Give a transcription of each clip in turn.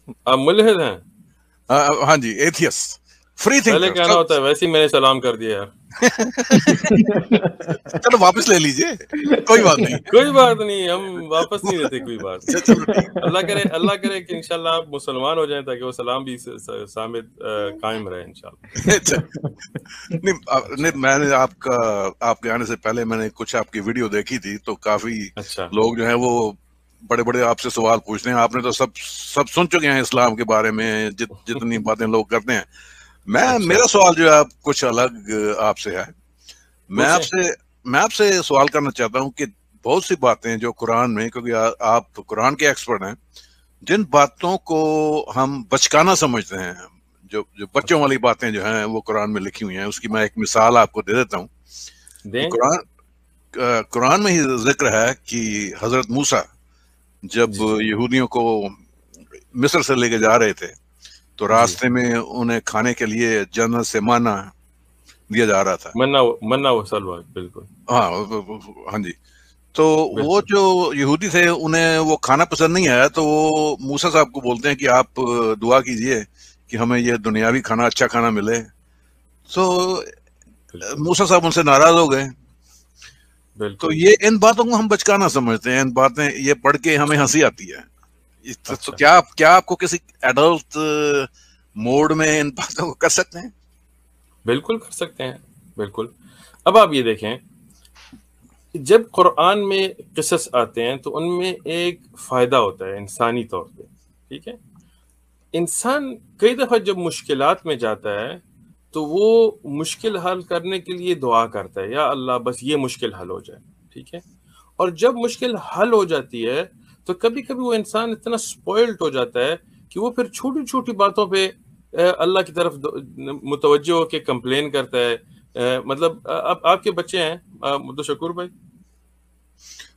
آپ ملحد ہیں؟ ہاں جی، ایتھیس، فری پہلے تھنکر کہنا سب. ہوتا ہے، ویسے ہی میں نے سلام کر دیا یار. چلو واپس لے لیجئے، کوئی بات نہیں. کوئی بات نہیں، ہم واپس نہیں لیتے کوئی بات. چلو ٹھیک. اللہ کرے کہ انشاءاللہ آپ مسلمان ہو جائیں تاکہ وہ سلام بھی سامد قائم رہے انشاءاللہ. اچھا. نہیں میں نے آپ کے آنے سے پہلے میں نے کچھ آپ کی ویڈیو دیکھی تھی، تو کافی اچھا لوگ جو ہیں وہ بڑے بڑے آپ سے سوال پوچھتے ہیں. آپ نے تو سب سن چکے ہیں اسلام کے بارے میں، جتنی باتیں لوگ کرتے ہیں. اچھا میرا سوال جو ہے آپ کچھ الگ آپ سے ہے. میں پوچھیں. آپ سے سوال کرنا چاہتا ہوں کہ بہت سی باتیں جو قرآن میں، کیونکہ آپ قرآن کے ایکسپرٹ ہیں، جن باتوں کو ہم بچکانا سمجھتے ہیں، جو بچوں اچھا والی باتیں جو ہیں وہ قرآن میں لکھی ہوئی ہیں. اس کی میں ایک مثال آپ کو دے دیتا ہوں کہ دیں. قرآن میں ہی ذکر ہے کہ حضرت موسیٰ جب جی یہودیوں کو مصر سے لے کے جا رہے تھے تو جی، راستے میں انہیں کھانے کے لیے جنت سے مانا دیا جا رہا تھا. منا و سلوى، بالکل ہاں ہاں جی. تو وہ بالکل. جو یہودی تھے انہیں وہ کھانا پسند نہیں آیا، تو وہ موسیٰ صاحب کو بولتے ہیں کہ آپ دعا کیجئے کہ ہمیں یہ دنیاوی کھانا، اچھا کھانا ملے. تو بالکل موسیٰ صاحب ان سے ناراض ہو گئے. تو بالکل. یہ ان باتوں کو ہم بچکانا سمجھتے ہیں، ان باتیں یہ پڑھ کے ہمیں ہنسی آتی ہے. تو اچھا کیا آپ کو کسی ایڈلٹ موڈ میں ان باتوں کو کر سکتے ہیں؟ بالکل کر سکتے ہیں، بالکل. اب آپ یہ دیکھیں، جب قرآن میں قصص آتے ہیں تو ان میں ایک فائدہ ہوتا ہے انسانی طور پہ. ٹھیک ہے، انسان کئی دفعہ جب مشکلات میں جاتا ہے تو وہ مشکل حل کرنے کے لیے دعا کرتا ہے، یا اللہ بس یہ مشکل حل ہو جائے. ٹھیک ہے، اور جب مشکل حل ہو جاتی ہے تو کبھی کبھی وہ انسان اتنا سپوائلڈ ہو جاتا ہے کہ وہ پھر چھوٹی چھوٹی باتوں پہ اللہ کی طرف متوجہ ہو کے کمپلین کرتا ہے. مطلب آپ کے بچے ہیں عبدالشکور بھائی؟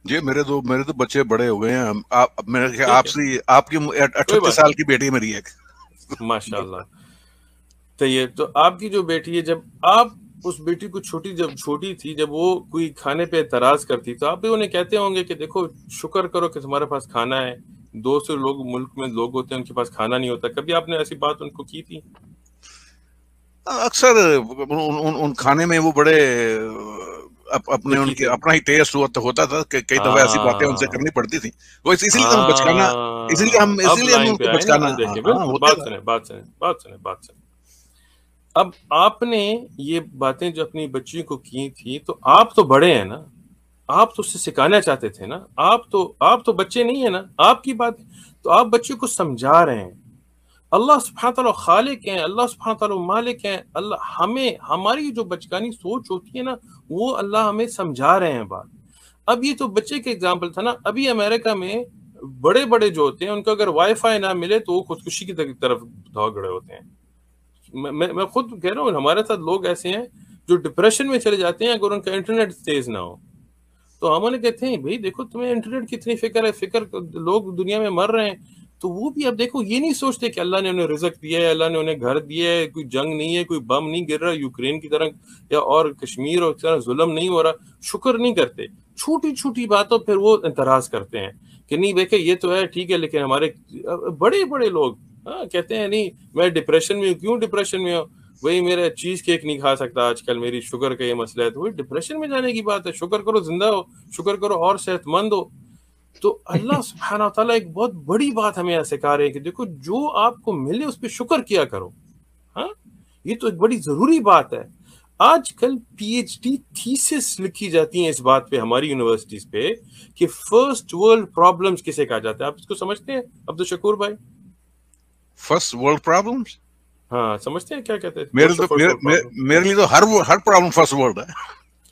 جی میرے تو بچے بڑے ہو گئے ہیں. ٹھیک آپ ہے، سے آپ کی کوئی 38 بات سال نہیں، کی بیٹی میری ایک. ماشاء اللہ. تو یہ تو آپ کی جو بیٹی ہے، جب آپ اس بیٹی کو جب چھوٹی تھی، جب وہ کوئی کھانے پہ اعتراض کرتی تو آپ بھی انہیں کہتے ہوں گے کہ دیکھو شکر کرو کہ تمہارے پاس کھانا ہے. 200 لوگ ملک میں لوگ ہوتے ہیں ان کے پاس کھانا نہیں ہوتا. کبھی آپ نے ایسی بات ان کو کی تھی؟ اکثر ان کھانے میں وہ بڑے اپنے ان پکی کے تھے. اپنا ہی ٹیسٹ ہوتا تھا کہ کئی دفعہ ایسی باتیں ان سے ہاں کرنی پڑتی تھیں. وہ اسی لیے تو ہم بچکانا، ہاں، اب اسی لیے ہم لائن ان پہ کو آئے نا. بچکانا. دیکھیں ہاں بالکل، ہوتا تھا. بات سنیں. اب آپ نے یہ باتیں جو اپنی بچی کو کی تھی تو آپ تو بڑے ہیں نا، آپ تو اس سے سکھانا چاہتے تھے نا. آپ تو بچے نہیں ہیں نا. آپ کی بات تو آپ بچے کو سمجھا رہے ہیں. اللہ سبحانہ تعالیٰ خالق ہیں، اللہ سبحانہ تعالیٰ مالک ہیں. اللہ ہماری جو بچکانی سوچ ہوتی ہے نا، وہ اللہ ہمیں سمجھا رہے ہیں بات. اب یہ تو بچے کے اگزامپل تھا نا. ابھی امریکہ میں بڑے بڑے جو ہوتے ہیں ان کو اگر وائی فائی نہ ملے تو وہ خودکشی کی طرف بھاگ رہے ہوتے ہیں. میں خود کہہ رہا ہوں، ہمارے ساتھ لوگ ایسے ہیں جو ڈپریشن میں چلے جاتے ہیں اگر ان کا انٹرنیٹ تیز نہ ہو. تو ہم انہیں کہتے ہیں بھائی دیکھو تمہیں انٹرنیٹ کی اتنی فکر ہے، لوگ دنیا میں مر رہے ہیں. تو وہ بھی اب دیکھو یہ نہیں سوچتے کہ اللہ نے انہیں رزق دیا ہے، اللہ نے انہیں گھر دیا ہے، کوئی جنگ نہیں ہے، کوئی بم نہیں گر رہا یوکرین کی طرح یا اور کشمیر اور طرح ظلم نہیں ہو رہا. شکر نہیں کرتے. چھوٹی چھوٹی باتوں پھر وہ اعتراض کرتے ہیں کہ نہیں دیکھیں یہ تو ہے ٹھیک ہے، لیکن ہمارے بڑے بڑے لوگ کہتے ہیں نہیں میں ڈپریشن میں ہوں. کیوں ڈپریشن میں ہوں؟ وہی میرا چیز کیک نہیں کھا سکتا آج کل، میری شوگر کا یہ مسئلہ ہے. تو وہی ڈپریشن میں جانے کی بات ہے. شکر کرو زندہ ہو، شکر کرو اور صحت مند ہو. تو اللہ سبحانہ تعالیٰ ایک بہت بڑی بات ہمیں سکھا رہے ہیں کہ دیکھو جو آپ کو ملے اس پہ شکر کیا کرو. ہاں، یہ تو ایک بڑی ضروری بات ہے. آج کل پی ایچ ڈی تھیسس لکھی جاتی ہیں اس بات پہ ہماری یونیورسٹیز پہ کہ فرسٹ ورلڈ پرابلمز کسے کہا جاتا ہے. آپ اس کو سمجھتے ہیں عبدالشکور بھائی؟ فرسٹ ورلڈ پرابلمس ہاں سمجھتے ہیں کیا کہتے ہیں میرے what's the first world problem? میرے لیے تو ہر پرابلم فرسٹ ورلڈ ہے.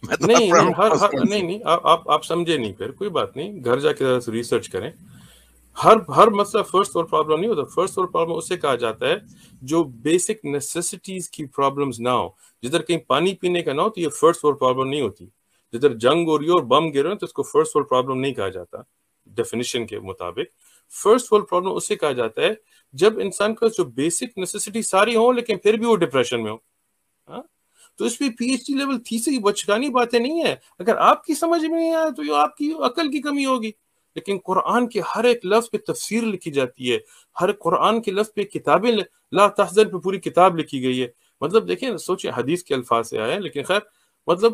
میں تو ہر نہیں پرابلم فرسٹ ورلڈ سے. نہیں آپ سمجھے نہیں. پھر کوئی بات نہیں، گھر جا کے ریسرچ کریں. ہر مسئلہ فرسٹ ورلڈ پرابلم نہیں ہوتا. فرسٹ ورلڈ پرابلم اسے کہا جاتا ہے جو بیسک نیسیسٹیز کی پرابلمز نہ ہو. جدھر کہیں پانی پینے کا نہ ہو تو یہ فرسٹ ورلڈ پرابلم نہیں ہوتی. جدھر جنگ ہو رہی ہو اور بم گر رہے ہیں تو اس کو فرسٹ ورلڈ پرابلم نہیں کہا جاتا. ڈیفینیشن کے مطابق فرسٹ ورلڈ پرابلم اسے کہا جاتا ہے جب انسان کا جو بیسک نیسیسٹی ساری ہوں لیکن پھر بھی وہ ڈپریشن میں ہو. تو اس پہ پی ایچ ڈی لیول تھی بچکانی باتیں نہیں ہے. اگر آپ کی سمجھ میں نہیں آیا تو یہ آپ کی عقل کی کمی ہوگی. لیکن قرآن کے ہر ایک لفظ پہ تفسیر لکھی جاتی ہے، ہر قرآن کے لفظ پہ کتابیں، لا تحزن پہ پوری کتاب لکھی گئی ہے. مطلب دیکھیں، سوچیں حدیث کے الفاظ سے آئے ہیں، لیکن خیر مطلب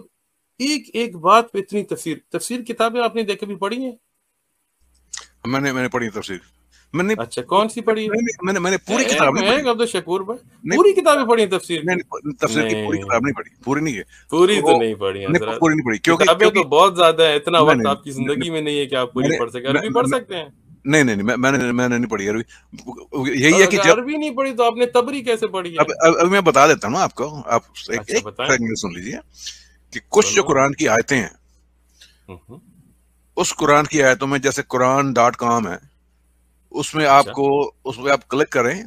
ایک ایک بات پہ اتنی تفسیر کتابیں آپ نے دیکھ کبھی پڑھی ہیں؟ میں نے پڑھی تفسیر. میں نے اچھا، کون سی پڑھی ہے؟ میں نے پوری کتاب نہیں پڑھی. عبد الشکور بھائی پوری کتابیں پڑھی ہیں تفسیر کی؟ تفسیر کی پوری کتاب نہیں پڑھی، پوری نہیں ہے. پوری تو نہیں پڑھی حضرت، پوری نہیں پڑھی کتابیں تو بہت زیادہ ہیں، اتنا وقت آپ کی زندگی میں نہیں ہے کہ آپ پوری پڑھ سکیں. عربی پڑھ سکتے ہیں؟ نہیں میں نے نہیں پڑھی عربی. یہی ہے کہ جب عربی نہیں پڑھی تو آپ نے تبری کیسے پڑھی ہے؟ اب میں بتا دیتا ہوں نا آپ کو، آپ ایک سن لیجیے کہ کچھ جو قرآن کی آیتیں ہیں، اس قرآن کی آیتوں میں جیسے قرآن.com ہے، اس میں آپ کو، اس میں آپ کلک کریں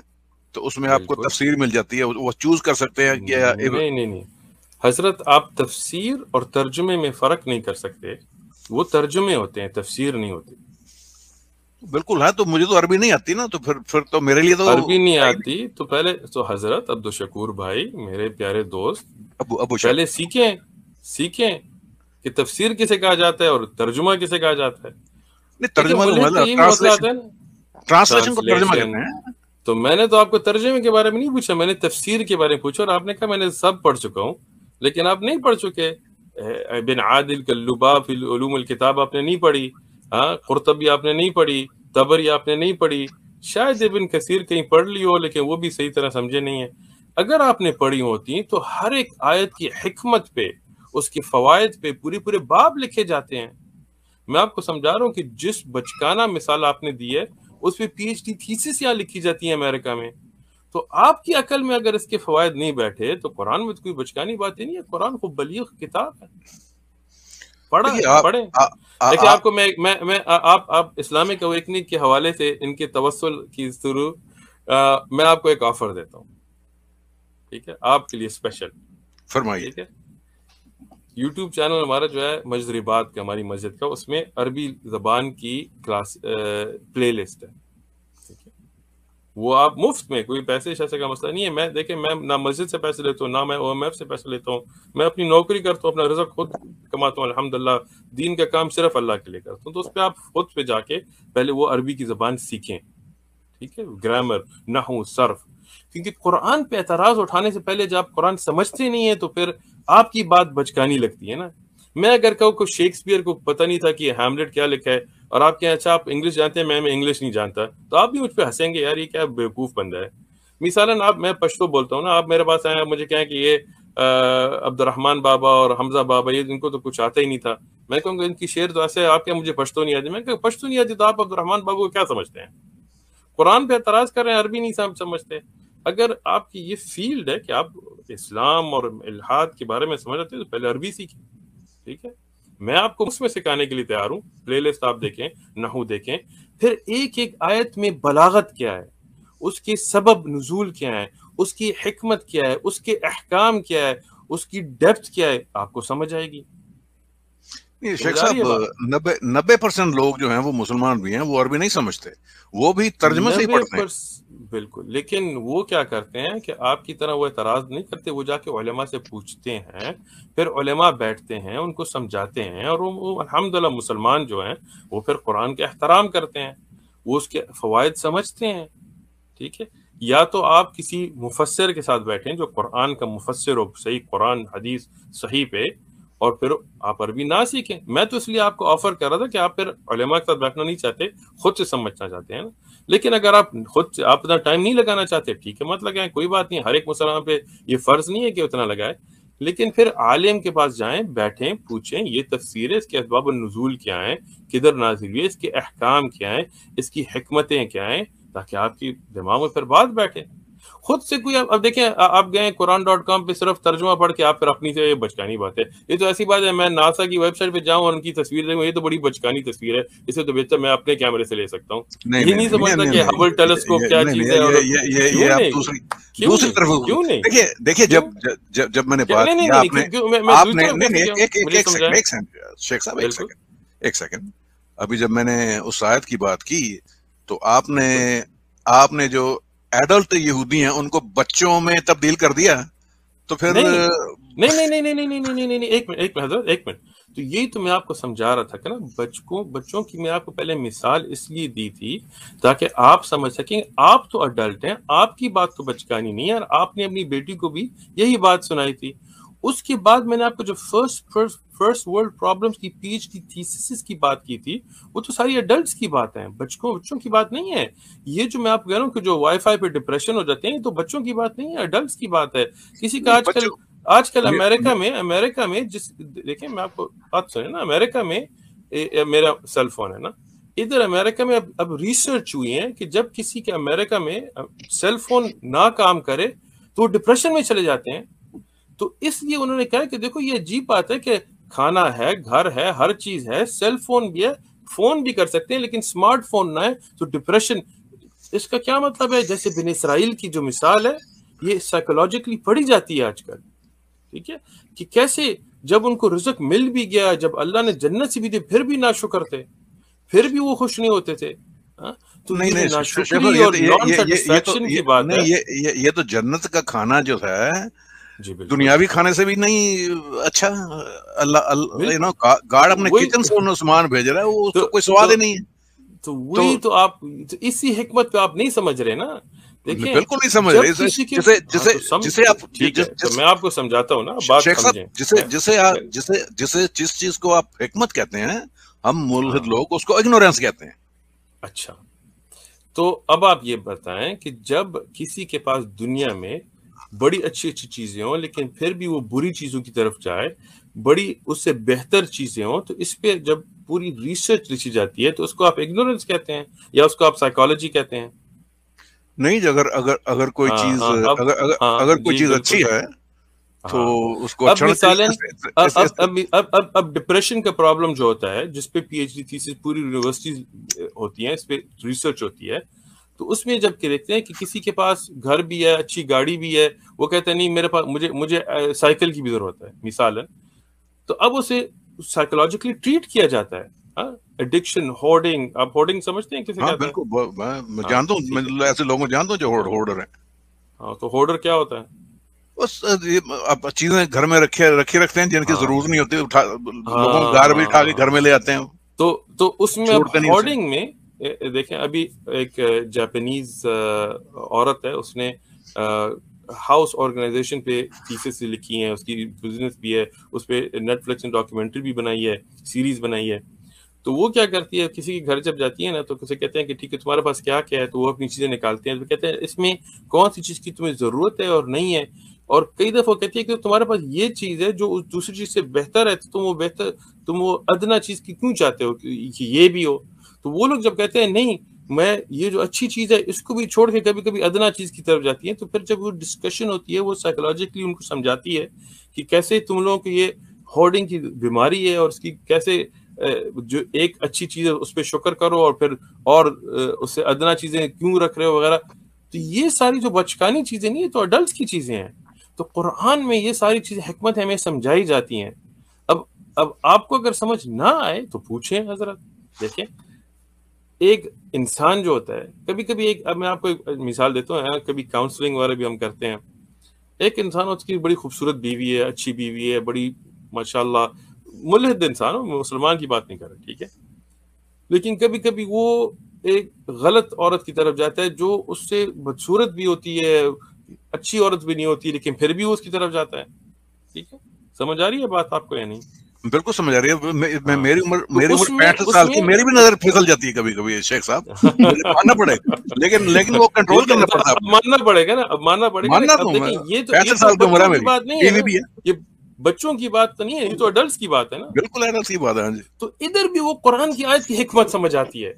تو اس میں آپ کو تفسیر مل جاتی ہے، وہ چوز کر سکتے ہیں کہ نہیں حضرت، آپ تفسیر اور ترجمے میں فرق نہیں کر سکتے، وہ ترجمے ہوتے ہیں، تفسیر نہیں ہوتی. بالکل ہے. تو مجھے تو عربی نہیں آتی نا، تو پھر تو میرے لیے تو عربی نہیں آتی تو پہلے تو حضرت عبد الشکور بھائی میرے پیارے دوست، پہلے سیکھیں کہ تفسیر کسے کہا جاتا ہے اور ترجمہ کسے کہا جاتا ہے. ٹرانسلیشن کو ترجمہ کہتے ہیں. تو میں نے تو آپ کو ترجمے کے بارے میں نہیں پوچھا، میں نے تفسیر کے بارے میں پوچھا، اور آپ نے کہا میں نے سب پڑھ چکا ہوں، لیکن آپ نہیں پڑھ چکے. ابن عادل کاللباب فی علوم الکتاب آپ نے نہیں پڑھی، قرطبی آپ نے نہیں پڑھی، طبری آپ نے نہیں پڑھی، شاید ابن کثیر کہیں پڑھ لی ہو لیکن وہ بھی صحیح طرح سمجھے نہیں ہے. اگر آپ نے پڑھی ہوتی تو ہر ایک آیت کی حکمت پہ، اس کے فوائد پہ پورے باب لکھے جاتے ہیں. میں آپ کو سمجھا رہا ہوں کہ جس بچکانہ مثال آپ نے دی ہے اس پہ پی ایچ ڈی تھیسس یہاں لکھی جاتی ہیں امریکہ میں. تو آپ کی عقل میں اگر اس کے فوائد نہیں بیٹھے تو قرآن میں تو کوئی بچکانی بات ہی نہیں ہے. قرآن خوب بلیغ کتاب ہے، پڑھیں. دیکھیں آپ کو میں آپ اسلامک اویکننگ کے حوالے سے ان کے توسل کی شروع میں آپ کو ایک آفر دیتا ہوں، ٹھیک ہے، آپ کے لیے اسپیشل. فرمائیے. ٹھیک ہے، یوٹیوب چینل ہمارا جو ہے مسجد رباط کا، ہماری مسجد کا، اس میں عربی زبان کی کلاس پلے لسٹ ہے. ٹھیک ہے، وہ آپ مفت میں، کوئی پیسے شیسے کا مسئلہ نہیں ہے. میں دیکھیں، میں نہ مسجد سے پیسے لیتا ہوں، نہ میں او ایم ایف سے پیسے لیتا ہوں. میں اپنی نوکری کرتا ہوں، اپنا رزق خود کماتا ہوں الحمدللہ. دین کا کام صرف اللہ کے لیے کرتا ہوں. تو اس پہ آپ خود پہ جا کے پہلے وہ عربی کی زبان سیکھیں، ٹھیک ہے، گرامر، نحو، صرف. کیونکہ قرآن پہ اعتراض اٹھانے سے پہلے جب آپ قرآن سمجھتے نہیں ہیں تو پھر آپ کی بات بچکانی لگتی ہے نا. میں اگر کہوں کہ شیکسپیئر کو پتہ نہیں تھا کہ ہیملیٹ کیا لکھا ہے، اور آپ کہیں اچھا آپ انگلش جانتے ہیں، میں انگلش نہیں جانتا، تو آپ بھی مجھ پہ ہنسیں گے، یار یہ کیا بیوقوف بندہ ہے. مثالاً آپ، میں پشتو بولتا ہوں نا، آپ میرے پاس آئے ہیں، مجھے کہیں کہ یہ عبد الرحمن بابا اور حمزہ بابا، یہ ان کو تو کچھ آتا ہی نہیں تھا. میں کہوں گا ان کی شعر تو ایسے، آپ کیا مجھے پشتو نہیں آتی؟ میں کہ پشتو نہیں آتی تو آپ عبد الرحمن بابا کو کیا سمجھتے ہیں؟ قرآن پہ اعتراض کر رہے ہیں، عربی نہیں سمجھتے. اگر آپ کی یہ فیلڈ ہے کہ آپ اسلام اور الحاد کے بارے میں سمجھ رہتے ہیں تو پہلے عربی سیکھیں. ٹھیک ہے، میں آپ کو اس میں سکھانے کے لیے تیار ہوں. پلے لسٹ آپ دیکھیں، نحو دیکھیں، پھر ایک ایک آیت میں بلاغت کیا ہے، اس کے سبب نزول کیا ہے، اس کی حکمت کیا ہے، اس کے احکام کیا ہے، اس کی ڈیپتھ کیا ہے، آپ کو سمجھ آئے گی. شیخ صاحب 90% لوگ جو ہیں وہ مسلمان بھی ہیں، وہ عربی نہیں سمجھتے، وہ بھی ترجمے سے ہی پڑھتے ہیں. بالکل، لیکن وہ کیا کرتے ہیں کہ آپ کی طرح وہ اعتراض نہیں کرتے، وہ جا کے علماء سے پوچھتے ہیں، پھر علماء بیٹھتے ہیں، ان کو سمجھاتے ہیں، اور وہ الحمدللہ مسلمان جو ہیں وہ پھر قرآن کا احترام کرتے ہیں، وہ اس کے فوائد سمجھتے ہیں. ٹھیک ہے، یا تو آپ کسی مفسر کے ساتھ بیٹھیں جو قرآن کا مفسر ہو، صحیح قرآن حدیث صحیح پہ، اور پھر آپ عربی نہ سیکھیں. میں تو اس لیے آپ کو آفر کر رہا تھا کہ آپ پھر علماء کے ساتھ بیٹھنا نہیں چاہتے، خود سے سمجھنا چاہتے ہیں نا. لیکن اگر آپ خود سے آپ اتنا ٹائم نہیں لگانا چاہتے، ٹھیک ہے، مت لگائیں، کوئی بات نہیں. ہر ایک مسلمان پہ یہ فرض نہیں ہے کہ اتنا لگائے، لیکن پھر عالم کے پاس جائیں، بیٹھیں، پوچھیں یہ تفسیر ہے، اس کے اسباب النزول کیا ہیں، کدھر نازل ہوئی ہے، اس کے احکام کیا ہیں، اس کی حکمتیں کیا ہیں، تاکہ آپ کی دماغ میں پھر بات بیٹھے. خود سے کوئی اب دیکھیں، آپ گئے قرآن.com پہ صرف ترجمہ پڑھ کے آپ پھر اپنی سے، یہ بچکانی بات ہے. یہ تو ایسی بات ہے میں ناسا کی ویب سائٹ پہ جاؤں اور ان کی تصویر دیکھوں، یہ تو بڑی بچکانی تصویر ہے، اسے تو بہتر میں اپنے کیمرے سے لے سکتا ہوں. یہ نہیں سمجھتا کہ ہبل ٹیلیسکوپ کیا چیز ہے. اور یہ آپ دوسری طرف دیکھیے، جب میں نے بات شیخ صاحب ایک سیکنڈ، ابھی جب میں نے اس آیت کی بات کی تو آپ نے جو ایڈلٹ یہودی ہیں ان کو بچوں میں تبدیل کر دیا، تو پھر نہیں نہیں نہیں نہیں نہیں نہیں نہیں نہیں، ایک منٹ حضرت، ایک منٹ. تو یہی تو میں آپ کو سمجھا رہا تھا کہ نا بچوں کی میں آپ کو پہلے مثال اس لیے دی تھی تاکہ آپ سمجھ سکیں. آپ تو اڈلٹ ہیں، آپ کی بات تو بچکانی نہیں ہے، اور آپ نے اپنی بیٹی کو بھی یہی بات سنائی تھی. اس کے بعد میں نے آپ کو جو فرسٹ ورلڈ پرابلمز کی پی ایچ ڈی تھیسس کی بات کی تھی، وہ تو ساری اڈلٹس کی بات ہیں، بچوں کی بات نہیں ہے. یہ جو میں آپ کو کہہ رہا ہوں کہ جو وائی فائی پہ ڈپریشن ہو جاتے ہیں، یہ تو بچوں کی بات نہیں ہے، اڈلٹس کی بات ہے. کسی کا آج کل امریکہ میں دیکھیں میں آپ کو بات سنیں نا، امریکہ میں میرا سیل فون ہے نا، ادھر امریکہ میں اب ریسرچ ہوئی ہے کہ جب کسی کے امریکہ میں سیل فون نہ کام کرے تو وہ ڈپریشن میں چلے جاتے ہیں. تو اس لیے انہوں نے کہا کہ دیکھو یہ عجیب بات ہے کہ کھانا ہے، گھر ہے، ہر چیز ہے، سیل فون بھی ہے، فون بھی کر سکتے ہیں، لیکن اسمارٹ فون نہ ہے تو ڈپریشن. اس کا کیا مطلب ہے؟ جیسے بنی اسرائیل کی جو مثال ہے، یہ سائیکولوجیکلی پڑھی جاتی ہے آج کل، ٹھیک ہے، کہ کیسے جب ان کو رزق مل بھی گیا، جب اللہ نے جنت سے بھی دی، پھر بھی ناشکر تھے، پھر بھی وہ خوش نہیں ہوتے تھے. تو یہ جو ناشکری اور نان سیٹسفیکشن کی بات ہے، یہ تو جنت کا کھانا جو ہے جی بالکل دنیاوی کھانے سے بھی نہیں اچھا. اللہ گاڑ اپنے کچن سے انہوں سامان بھیج رہا ہے، وہ اس کا کوئی سواد ہی نہیں ہے. تو وہی تو آپ اسی حکمت پہ آپ نہیں سمجھ رہے نا. دیکھیں بالکل نہیں سمجھ رہے جسے آپ ٹھیک ہے تو میں آپ کو سمجھاتا ہوں نا، بات سمجھیں. جس چیز کو آپ حکمت کہتے ہیں، ہم ملحد لوگ اس کو اگنورینس کہتے ہیں. اچھا، تو اب آپ یہ بتائیں کہ جب کسی کے پاس دنیا میں بڑی اچھی چیزیں ہوں لیکن پھر بھی وہ بری چیزوں کی طرف جائے، بڑی اس سے بہتر چیزیں ہوں، تو اس پہ جب پوری ریسرچ لکھی جاتی ہے تو اس کو آپ اگنورنس کہتے ہیں یا اس کو آپ سائیکالوجی کہتے ہیں. نہیں، اگر کوئی چیز اگر کوئی چیز اچھی ہے تو اس کو اب مثالیں اب ڈپریشن کا پرابلم جو ہوتا ہے، جس پہ پی ایچ ڈی تھیسس پوری یونیورسٹیز ہوتی ہیں، اس پہ ریسرچ ہوتی ہے، تو اس میں جب کہ دیکھتے ہیں کہ کسی کے پاس گھر بھی ہے، اچھی گاڑی بھی ہے، وہ کہتا ہے نہیں میرے پاس مجھے سائیکل کی بھی ضرورت ہے مثال ہے، تو اب اسے سائیکولوجیکلی ٹریٹ کیا جاتا ہے. ایڈکشن، ہورڈنگ، آپ ہورڈنگ سمجھتے ہیں کسے کہتے ہیں؟ بالکل، میں جانتا ہوں، میں ایسے لوگوں جانتا ہوں جو ہورڈر ہیں. ہاں، تو ہورڈر کیا ہوتا ہے؟ بس چیزیں گھر میں رکھے رکھتے ہیں جن کی ضرورت نہیں ہوتی، لوگوں کو گھر بھی اٹھا کے گھر میں لے آتے ہیں. تو اس میں ہورڈنگ میں دیکھیں، ابھی ایک جاپانیز عورت ہے، اس نے ہاؤس آرگنائزیشن پہ تھیسس لکھی ہیں، اس کی بزنس بھی ہے، اس پہ نیٹ فلکس نے ڈاکیومنٹری بھی بنائی ہے، سیریز بنائی ہے. تو وہ کیا کرتی ہے، کسی کے گھر جب جاتی ہے نا تو اسے کہتے ہیں کہ ٹھیک ہے تمہارے پاس کیا ہے، تو وہ اپنی چیزیں نکالتے ہیں، تو کہتے ہیں اس میں کون سی چیز کی تمہیں ضرورت ہے اور نہیں ہے. اور کئی دفعہ کہتی ہے کہ تمہارے پاس یہ چیز ہے جو اس دوسری چیز سے بہتر ہے، تو تم وہ ادنا چیز کی کیوں چاہتے ہو کہ یہ بھی ہو. تو وہ لوگ جب کہتے ہیں نہیں میں یہ جو اچھی چیز ہے اس کو بھی چھوڑ کے کبھی کبھی ادنا چیز کی طرف جاتی ہیں، تو پھر جب وہ ڈسکشن ہوتی ہے، وہ سائیکولوجیکلی ان کو سمجھاتی ہے کہ کیسے تم لوگوں کو یہ ہورڈنگ کی بیماری ہے، اور اس کی کیسے جو ایک اچھی چیز ہے اس پہ شکر کرو، اور پھر اور اس سے ادنا چیزیں کیوں رکھ رہے ہو وغیرہ. تو یہ ساری جو بچکانی چیزیں نہیں، یہ تو اڈلٹس کی چیزیں ہیں. تو قرآن میں یہ ساری چیزیں حکمت ہمیں سمجھائی جاتی ہیں. اب آپ کو اگر سمجھ نہ آئے تو پوچھیں حضرت. دیکھیں ایک انسان جو ہوتا ہے کبھی کبھی اب میں آپ کو ایک مثال دیتا ہوں، کبھی کاؤنسلنگ وغیرہ بھی ہم کرتے ہیں. ایک انسان اس کی بڑی خوبصورت بیوی ہے، اچھی بیوی ہے، بڑی ماشاءاللہ ملحد انسان ہو، مسلمان کی بات نہیں کر رہا، ٹھیک ہے، لیکن کبھی کبھی وہ ایک غلط عورت کی طرف جاتا ہے جو اس سے بدصورت بھی ہوتی ہے، اچھی عورت بھی نہیں ہوتی، لیکن پھر بھی وہ اس کی طرف جاتا ہے. ٹھیک ہے، سمجھ آ رہی ہے بات آپ کو یا نہیں؟ بالکل سمجھ آ رہی ہے. میری عمر 65 سال کی، میری بھی نظر پھسل جاتی ہے کبھی کبھی شیخ صاحب، ماننا پڑے گا، لیکن وہ کنٹرول کرنا پڑتا ہے. ماننا پڑے گا نا، اب ماننا پڑے گا. اب دیکھیں یہ تو 65 سال کی عمر ہے میری، بات نہیں ہے، یہ بچوں کی بات تو نہیں ہے، یہ تو اڈلٹس کی بات ہے نا. بالکل اڈلٹس کی بات ہے. تو ادھر بھی وہ قرآن کی آیت کی حکمت سمجھ آتی ہے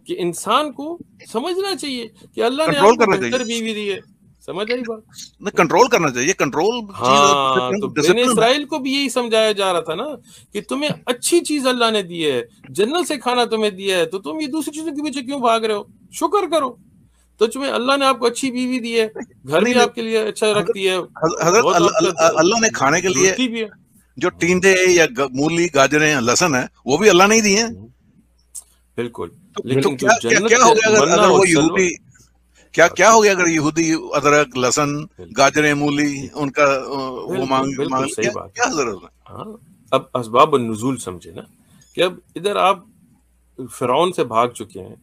کہ انسان کو سمجھنا چاہیے کہ اللہ نے آپ کو بہتر بیوی دی ہے. سمجھ آئی بات؟ کنٹرول کرنا چاہیے، کنٹرول. ہاں، تو بنی اسرائیل کو بھی یہی سمجھایا جا رہا تھا نا کہ تمہیں اچھی چیز اللہ نے دی ہے، جنت سے کھانا تمہیں دیا ہے، تو تم یہ دوسری چیزوں کے پیچھے کیوں بھاگ رہے ہو؟ شکر کرو. تو تمہیں اللہ نے آپ کو اچھی بیوی دی ہے، گھر بھی آپ کے لیے اچھا رکھتی ہے، حضرت اللہ نے کھانے کے لیے جو ٹینڈے یا مولی، گاجریں، لہسن ہے، وہ بھی اللہ نے ہی دی ہیں. بالکل. لیکن کیا ہو گیا اگر وہ یہودی، کیا ہو گیا اگر یہودی ادرک لہسن گاجریں مولی ان کا وہ مانگ صحیح بات کیا ضرورت ہے؟ ہاں اب اسباب النزول سمجھے نا کہ اب ادھر آپ فرعون سے بھاگ چکے ہیں،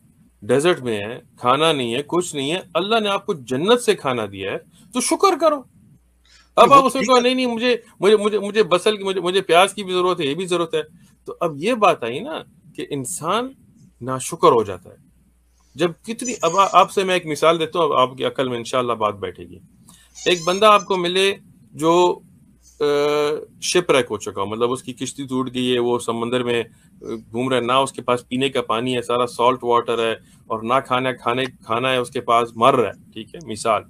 ڈیزرٹ میں ہیں، کھانا نہیں ہے، کچھ نہیں ہے، اللہ نے آپ کو جنت سے کھانا دیا ہے تو شکر کرو. اب آپ اس میں کہو نہیں مجھے بصل کی مجھے پیاز کی بھی ضرورت ہے، یہ بھی ضرورت ہے. تو اب یہ بات آئی نا کہ انسان ناشکر ہو جاتا ہے جب کتنی. اب آپ سے میں ایک مثال دیتا ہوں، اب آپ کی عقل میں انشاءاللہ بات بیٹھے گی. ایک بندہ آپ کو ملے جو شپ ریک ہو چکا، مطلب اس کی کشتی ٹوٹ گئی ہے، وہ سمندر میں گھوم رہا ہے، نہ اس کے پاس پینے کا پانی ہے، سارا سالٹ واٹر ہے، اور نہ کھانا ہے اس کے پاس، مر رہا ہے، ٹھیک ہے مثال.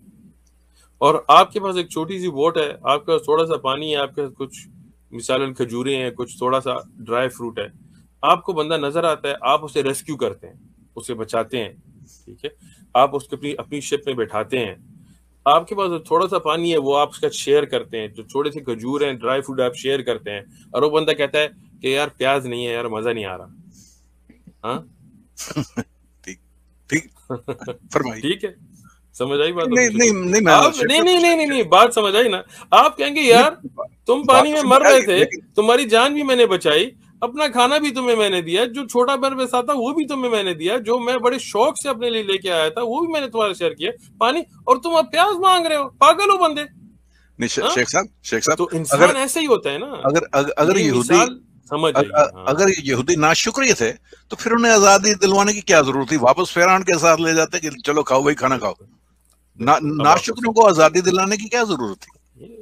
اور آپ کے پاس ایک چھوٹی سی بوٹ ہے، آپ کے پاس تھوڑا سا پانی ہے، آپ کے پاس کچھ مثال کھجورے ہیں، کچھ تھوڑا سا ڈرائی فروٹ ہے. آپ کو بندہ نظر آتا ہے، آپ اسے ریسکیو کرتے ہیں، اسے بچاتے ہیں، ٹھیک ہے، آپ اس کو اپنی شپ میں بٹھاتے ہیں. آپ کے پاس تھوڑا سا پانی ہے، وہ آپ اس کا شیئر کرتے ہیں، جو تھوڑے سے کھجور ہیں، ڈرائی فروٹ آپ شیئر کرتے ہیں. اور وہ بندہ کہتا ہے کہ یار پیاز نہیں ہے یار، مزہ نہیں آ رہا. ہاں ٹھیک ہے، سمجھ آئی بات؟ نہیں بات سمجھ آئی نا. آپ کہیں گے یار تم پانی میں مر رہے تھے، تمہاری جان بھی میں نے بچائی، اپنا کھانا بھی تمہیں میں نے دیا، جو چھوٹا بر پیسہ تھا وہ بھی تمہیں میں نے دیا، جو میں بڑے شوق سے اپنے لیے لے کے آیا تھا وہ بھی میں نے تمہارے شیئر کیا پانی، اور تم اب پیاز مانگ رہے ہو. پاگل ہو بندے. شیخ صاحب تو انسان ایسے ہی ہوتا ہے نا. اگر یہودی ناشکری تھے تو پھر انہیں آزادی دلوانے کی کیا ضرورت تھی؟ واپس فرعون کے ساتھ لے جاتے کہ چلو کھاؤ بھائی کھانا کھاؤ. ناشکروں کو آزادی دلانے کی کیا ضرورت تھی؟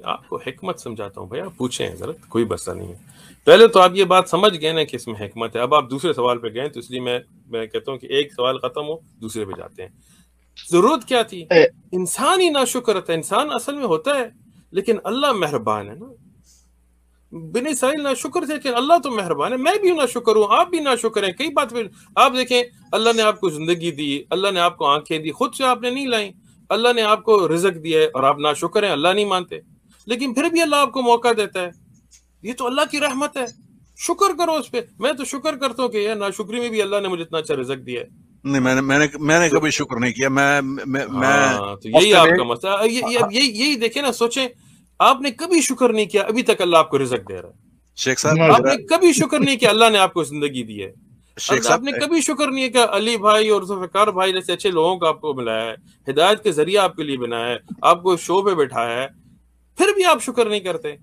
آپ کو حکمت سمجھاتا ہوں بھائی، آپ پوچھیں حضرت، کوئی مسئلہ نہیں ہے. پہلے تو آپ یہ بات سمجھ گئے نا کہ اس میں حکمت ہے. اب آپ دوسرے سوال پہ گئے تو اس لیے میں کہتا ہوں کہ ایک سوال ختم ہو دوسرے پہ جاتے ہیں. ضرورت کیا تھی؟ انسان ہی ناشکر ہوتا ہے. انسان اصل میں ہوتا ہے، لیکن اللہ مہربان ہے نا. بن اسرائیل ناشکر تھے کہ اللہ تو مہربان ہے. میں بھی ناشکر ہوں، آپ بھی ناشکر ہیں. کئی بات پہ آپ دیکھیں، اللہ نے آپ کو زندگی دی، اللہ نے آپ کو آنکھیں دی، خود سے آپ نے نہیں لائیں. اللہ نے آپ کو رزق دیا ہے اور آپ ناشکر ہیں، اللہ نہیں مانتے. لیکن پھر بھی اللہ آپ کو موقع دیتا ہے. یہ تو اللہ کی رحمت ہے، شکر کرو اس پہ. میں تو شکر کرتا ہوں کہ یار ناشکری میں بھی اللہ نے مجھے اتنا اچھا رزق دیا ہے. نہیں، میں نے کبھی شکر نہیں کیا. تو یہی آپ کا مسئلہ. یہی دیکھیں نا، سوچیں آپ نے کبھی شکر نہیں کیا، ابھی تک اللہ آپ کو رزق دے رہا ہے. شیخ صاحب آپ نے کبھی شکر نہیں کیا اللہ نے آپ کو زندگی دی ہے. آپ نے کبھی شکر نہیں کیا علی بھائی اور ذوالفقار بھائی جیسے اچھے لوگوں کو آپ کو ملایا ہے، ہدایت کے ذریعہ آپ کے لیے بنایا ہے، آپ کو شو پہ بٹھایا ہے، پھر بھی آپ شکر نہیں کرتے.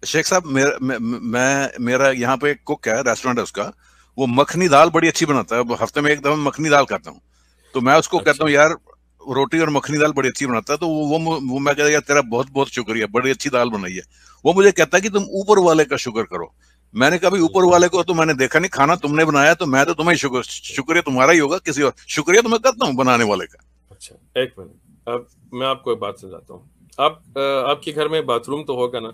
شیخ صاحب میرا یہاں پہ ایک کوک ہے، ریسٹورینٹ ہے اس کا، وہ مکھنی دال بڑی اچھی بناتا ہے. ہفتے میں ایک دفعہ مکھنی دال کھاتا ہوں تو میں اس کو کہتا ہوں یار روٹی اور مکھنی دال بڑی اچھی بناتا ہے. تو وہ میں کہتا یار تیرا بہت بہت شکریہ، بڑی اچھی دال بنائی ہے. وہ مجھے کہتا ہے کہ تم اوپر والے کا شکر کرو. میں نے کبھی اوپر والے کو تو میں نے دیکھا نہیں. کھانا تم نے بنایا تو میں تو تمہیں شکریہ تمہارا ہی ہوگا، کسی اور شکریہ تو میں کرتا ہوں بنانے والے کا. اچھا ایک منٹ، اب میں آپ کو ایک بات سمجھاتا ہوں. آپ کے گھر میں باتھ روم تو ہوگا نا؟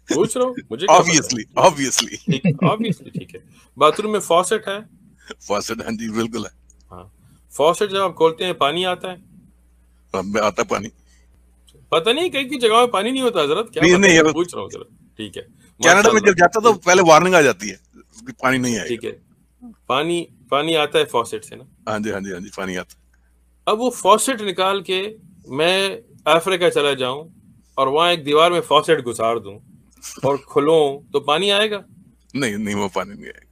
پوچھ رہا ہوں، مجھے obviously ٹھیک ہے. باتھ روم میں فاسٹ ہے؟ فاسٹ ہاں جی بالکل ہے. ہاں فاسٹ جب آپ کھولتے ہیں پانی آتا ہے؟ آتا پانی. پتہ نہیں کئی کی جگہ میں پانی نہیں ہوتا حضرت، کیا پوچھ رہا ہوں ذرا. ٹھیک ہے، کینیڈا میں جب جاتا تو پہلے وارننگ آ جاتی ہے پانی نہیں آئے. ٹھیک ہے، پانی آتا ہے فاسٹ سے نا؟ ہاں جی پانی آتا. اب وہ فاسٹ نکال کے میں افریقہ چلا جاؤں اور وہاں ایک دیوار میں فاسٹ گزار دوں اور کھلوں تو پانی آئے گا؟ نہیں وہ پانی نہیں آئے گا.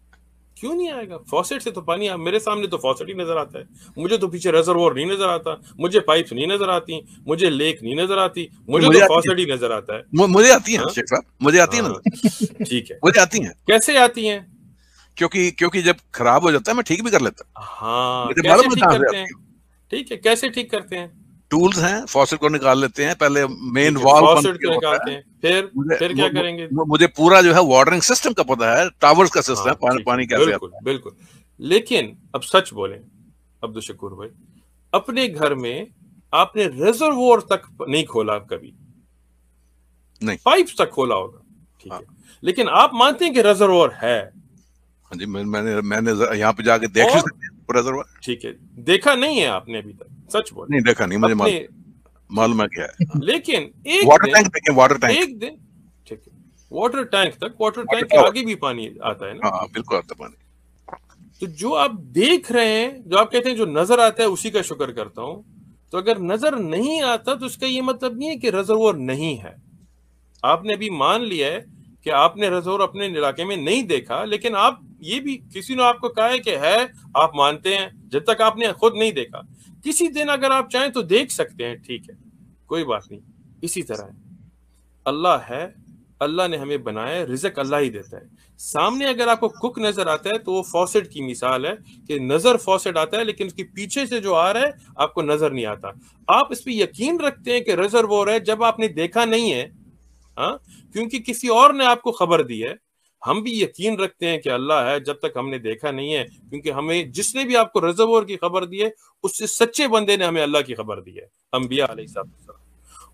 کیوں نہیں آئے گا؟ فاسٹ سے تو پانی میرے سامنے تو فاسٹ ہی نظر آتا ہے. مجھے تو پیچھے ریزروار نہیں نظر آتا، مجھے پائپس نہیں نظر آتی، مجھے لیک نہیں نظر آتی، مجھے تو فاسٹ ہی نظر آتا ہے. مجھے آتی ہیں شیخ صاحب، مجھے آتی ہیں. ٹھیک ہے، مجھے آتی ہیں. کیسے آتی ہیں؟ کیونکہ جب خراب ہو جاتا ہے میں ٹھیک بھی کر لیتا ہوں. ہاں کیسے ٹھیک کرتے ہیں؟ ٹھیک ہے، کیسے ٹھیک کرتے ہیں؟ ٹولز ہیں، فاسٹ کو نکال لیتے ہیں، پہلے مین والو فاسٹ کو نکالتے ہیں، پھر کیا کریں گے؟ مجھے پورا جو ہے واٹرنگ سسٹم کا پتہ ہے، ٹاورز کا سسٹم، پانی کیسے آتا ہے. بالکل. لیکن اب سچ بولیں عبدالشکور بھائی، اپنے گھر میں آپ نے ریزروار تک نہیں کھولا کبھی؟ نہیں. پائپس تک کھولا ہوگا، ٹھیک ہے، لیکن آپ مانتے ہیں کہ ریزروار ہے؟ ہاں جی میں نے یہاں پہ جا کے دیکھ ریزروار. ٹھیک ہے، دیکھا نہیں ہے آپ نے ابھی تک؟ سچ بولیں. نہیں دیکھا نہیں، مجھے معلوم ہے کیا ہے. لیکن واٹر ٹینک دیکھیں، واٹر ٹینک ایک دن ٹھیک ہے، واٹر ٹینک تک، واٹر ٹینک کے آگے بھی پانی آتا ہے نا؟ ہاں بالکل آتا پانی. تو جو آپ دیکھ رہے ہیں، جو آپ کہتے ہیں جو نظر آتا ہے اسی کا شکر کرتا ہوں، تو اگر نظر نہیں آتا تو اس کا یہ مطلب نہیں ہے کہ ریزرور نہیں ہے. آپ نے ابھی مان لیا ہے کہ آپ نے ریزرور اپنے علاقے میں نہیں دیکھا، لیکن آپ یہ بھی کسی نے آپ کو کہا ہے کہ ہے، آپ مانتے ہیں جب تک آپ نے خود نہیں دیکھا. کسی دن اگر آپ چاہیں تو دیکھ سکتے ہیں، ٹھیک ہے، کوئی بات نہیں. اسی طرح ہے، اللہ ہے، اللہ نے ہمیں بنایا ہے، رزق اللہ ہی دیتا ہے. سامنے اگر آپ کو کک نظر آتا ہے تو وہ فوسٹ کی مثال ہے کہ نظر فوسٹ آتا ہے لیکن اس کے پیچھے سے جو آ رہا ہے آپ کو نظر نہیں آتا. آپ اس پہ یقین رکھتے ہیں کہ ریزروور ہے جب آپ نے دیکھا نہیں ہے، ہاں، کیونکہ کسی اور نے آپ کو خبر دی ہے. ہم بھی یقین رکھتے ہیں کہ اللہ ہے جب تک ہم نے دیکھا نہیں ہے، کیونکہ ہمیں جس نے بھی آپ کو ریزروور کی خبر دی ہے اس سے سچے بندے نے ہمیں اللہ کی خبر دی ہے، انبیاء علیہ السلام.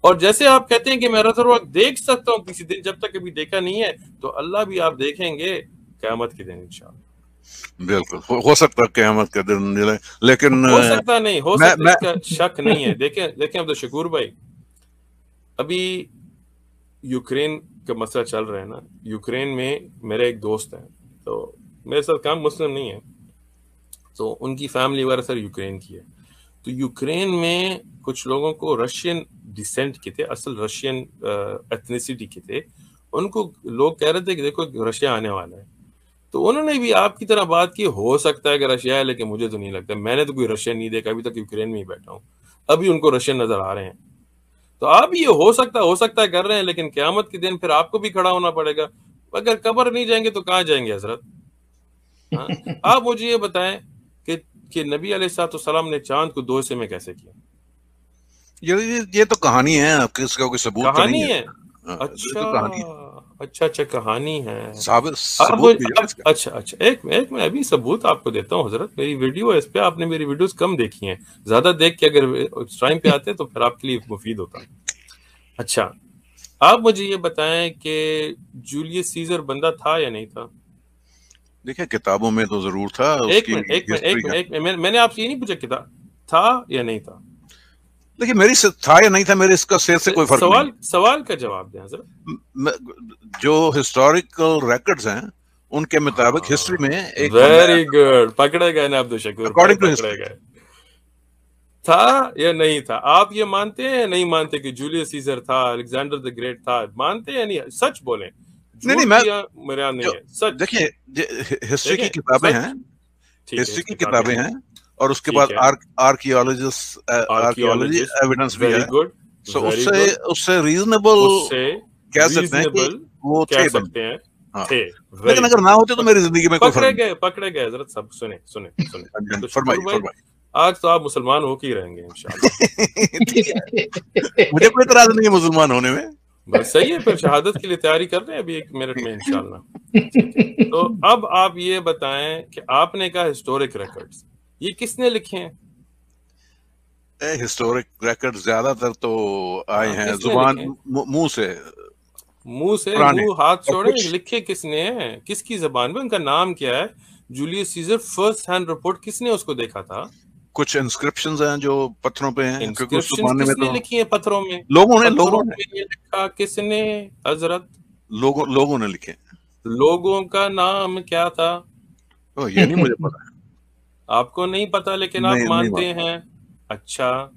اور جیسے آپ کہتے ہیں کہ میں ریزروور دیکھ سکتا ہوں کسی دن، جب تک ابھی دیکھا نہیں ہے، تو اللہ بھی آپ دیکھیں گے قیامت کے دن انشاءاللہ. بالکل ہو سکتا ہے قیامت کے دن، لیکن ہو سکتا نہیں، ہو سکتا، اس کا شک نہیں ہے. دیکھیں عبدالشکور بھائی، ابھی یوکرین کا مسئلہ چل رہا ہے نا، یوکرین میں میرے ایک دوست ہیں، تو میرے ساتھ کام مسلم نہیں ہے، تو ان کی فیملی وغیرہ سر یوکرین کی ہے. تو یوکرین میں کچھ لوگوں کو رشین ڈیسینٹ کے تھے، اصل رشین ایتھنیسٹی کے تھے، ان کو لوگ کہہ رہے تھے کہ دیکھو رشیا آنے والا ہے. تو انہوں نے بھی آپ کی طرح بات کی، ہو سکتا ہے کہ رشیا ہے، لیکن مجھے تو نہیں لگتا، میں نے تو کوئی رشین نہیں دیکھا ابھی تک، یوکرین میں ہی بیٹھا ہوں، ابھی ان کو رشین نظر آ رہے ہیں. تو آپ یہ ہو سکتا ہے کر رہے ہیں، لیکن قیامت کے دن پھر آپ کو بھی کھڑا ہونا پڑے گا. اگر قبر نہیں جائیں گے تو کہاں جائیں گے حضرت؟ ہاں، آپ مجھے یہ بتائیں کہ نبی علیہ السلام نے چاند کو 2 حصے میں کیسے کیا؟ یہ تو کہانی ہے، اس کا کوئی ثبوت تو نہیں کہانی ہے. اچھا کہانی ہے. ثبوت بھی ہے اس کا. اچھا ایک میں ابھی ثبوت آپ کو دیتا ہوں حضرت. میری ویڈیو ہے اس پہ، آپ نے میری ویڈیوز کم دیکھی ہیں، زیادہ دیکھ کے اگر اس ٹائم پہ آتے تو پھر آپ کے لیے مفید ہوتا. اچھا، آپ مجھے یہ بتائیں کہ جولیس سیزر بندہ تھا یا نہیں تھا؟ دیکھیں کتابوں میں تو ضرور تھا. ایک منٹ میں نے آپ سے یہ نہیں پوچھا کتاب تھا یا نہیں تھا. دیکھیں میری سے تھا یا نہیں تھا، میرے اس کا سیر سے کوئی فرق نہیں. سوال کا جواب دیں حضرت. جو ہسٹوریکل ریکارڈز ہیں ان کے مطابق ہسٹری میں ایک ویری گڈ، پکڑے گئے نا عبدالشکور، پکڑے گئے. تھا یا نہیں تھا؟ آپ یہ مانتے ہیں یا نہیں مانتے کہ جولیس سیزر تھا، الیگزینڈر دی گریٹ تھا؟ مانتے ہیں یا نہیں؟ سچ بولیں، نہیں میرا نہیں ہے سچ. دیکھیے ہسٹری کی کتابیں ہیں، ہسٹری کی کتابیں ہیں، اور اس کے بعد آرکیالوجی ایویڈنس بھی ہے. سو اس سے ریزنیبل کہہ سکتے ہیں کہ وہ تھے. لیکن اگر نہ ہوتے تو میری زندگی میں کوئی فرق نہیں. پکڑے گئے حضرت. سب سنیں فرمائیے. آج تو آپ مسلمان ہو کے ہی رہیں گے انشاءاللہ. مجھے کوئی اعتراض نہیں ہے مسلمان ہونے میں. بس صحیح ہے، پھر شہادت کے لیے تیاری کر رہے ہیں ابھی 1 منٹ میں انشاءاللہ. تو اب آپ یہ بتائیں کہ آپ نے کہا ہسٹورک ریکارڈز، یہ کس نے لکھے ہیں؟ ہسٹورک ریکارڈ زیادہ تر تو آئے ہیں زبان منہ سے ہاتھ چھوڑے. لکھے کس نے ہیں؟ کس کی زبان میں؟ ان کا نام کیا ہے؟ Julius Caesar first hand report کس نے اس کو دیکھا تھا؟ کچھ انسکرپشنز ہیں جو پتھروں پہ ہیں. انسکرپشنز کس نے لکھی ہیں پتھروں میں؟ لوگوں نے لکھا. کس نے حضرت؟ لوگوں نے لکھے. لوگوں کا نام کیا تھا؟ یہ نہیں مجھے پتا. آپ کو نہیں پتا لیکن آپ مانتے ہیں. اچھا،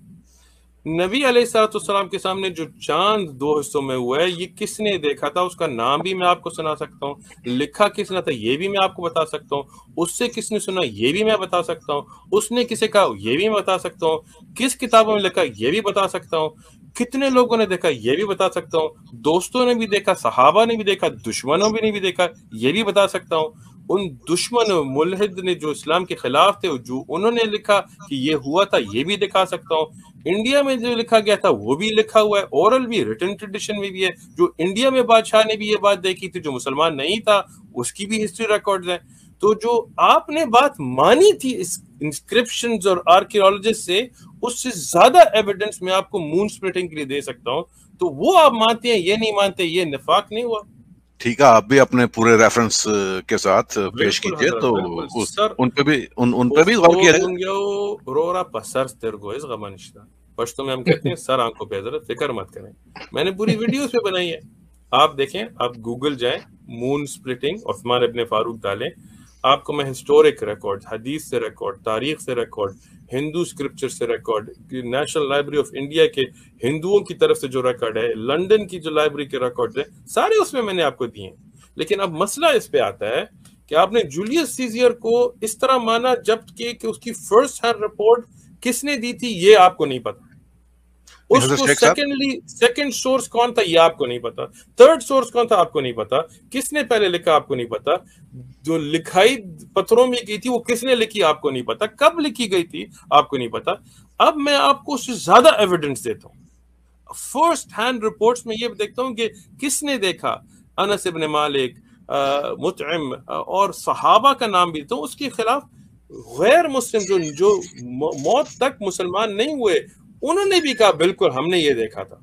نبی علیہ السلام کے سامنے جو چاند 2 حصوں میں ہوا ہے، یہ کس نے دیکھا تھا؟ اس کا نام بھی میں آپ کو سنا سکتا ہوں. لکھا کس نے تھا یہ بھی میں آپ کو بتا سکتا ہوں. اس سے کس نے سنا یہ بھی میں بتا سکتا ہوں. اس نے کسے کہا یہ بھی میں بتا سکتا ہوں. کس کتابوں میں لکھا یہ بھی بتا سکتا ہوں. کتنے لوگوں نے دیکھا یہ بھی بتا سکتا ہوں. دوستوں نے بھی دیکھا، صحابہ نے بھی دیکھا، دشمنوں نے بھی دیکھا، یہ بھی بتا سکتا ہوں. ان دشمن ملحد نے جو اسلام کے خلاف تھے، جو انہوں نے لکھا کہ یہ ہوا تھا، یہ بھی دکھا سکتا ہوں. انڈیا میں جو لکھا گیا تھا وہ بھی لکھا ہوا ہے، اورل بھی، ریٹن ٹریڈیشن میں بھی ہے. جو انڈیا میں بادشاہ نے بھی یہ بات دیکھی تھی، جو مسلمان نہیں تھا اس کی بھی ہسٹری ریکارڈز ہیں. تو جو آپ نے بات مانی تھی انسکرپشنز اور آرکیالوجسٹ سے، اس سے زیادہ ایویڈنس میں آپ کو مون سپلٹنگ کے لیے دے سکتا ہوں. تو وہ آپ مانتے ہیں، یہ نہیں مانتے، یہ نفاق نہیں ہوا؟ ٹھیک ہے، آپ بھی اپنے پورے ریفرنس کے ساتھ پیش کیجئے تو ان پہ بھی غور کیا جائے. رورا پسر ترگوز غمانشتہ، پشتو میں ہم کہتے ہیں سر آنکھوں پہ حضرت، فکر مت کریں. میں نے پوری ویڈیوز پہ بنائی ہے، آپ دیکھیں. آپ گوگل جائیں، مون سپلٹنگ عثمان ابن فاروق ڈالیں، آپ کو میں ہسٹورک ریکارڈ، حدیث سے ریکارڈ، تاریخ سے ریکارڈ، ہندو اسکرپچر سے record, national library of India کے ہندوؤں کی طرف سے جو ریکارڈ ہے، لنڈن کی جو لائبریری کے ریکارڈ ہیں، سارے اس میں نے آپ کو دیے ہیں. لیکن اب مسئلہ اس پہ آتا ہے کہ آپ نے جولیس سیزر کو اس طرح مانا جب کہ اس کی فرسٹ ہینڈ رپورٹ کس نے دی تھی یہ آپ کو نہیں پتا. اس کو سیکنڈ سورس کون تھا یہ آپ کو نہیں پتا، تھرڈ سورس کون تھا آپ کو نہیں پتا، کس نے پہلے لکھا آپ کو نہیں پتا، جو لکھائی پتھروں میں کی تھی وہ کس نے لکھی آپ کو نہیں پتا، کب لکھی گئی تھی آپ کو نہیں پتا. اب میں آپ کو اس سے زیادہ ایویڈنس دیتا ہوں. فرسٹ ہینڈ رپورٹس میں یہ دیکھتا ہوں کہ کس نے دیکھا. انس ابن مالک، مطعم اور صحابہ کا نام بھی دیتا ہوں. اس کے خلاف غیر مسلم جو موت تک مسلمان نہیں ہوئے انہوں نے بھی کہا بالکل ہم نے یہ دیکھا تھا.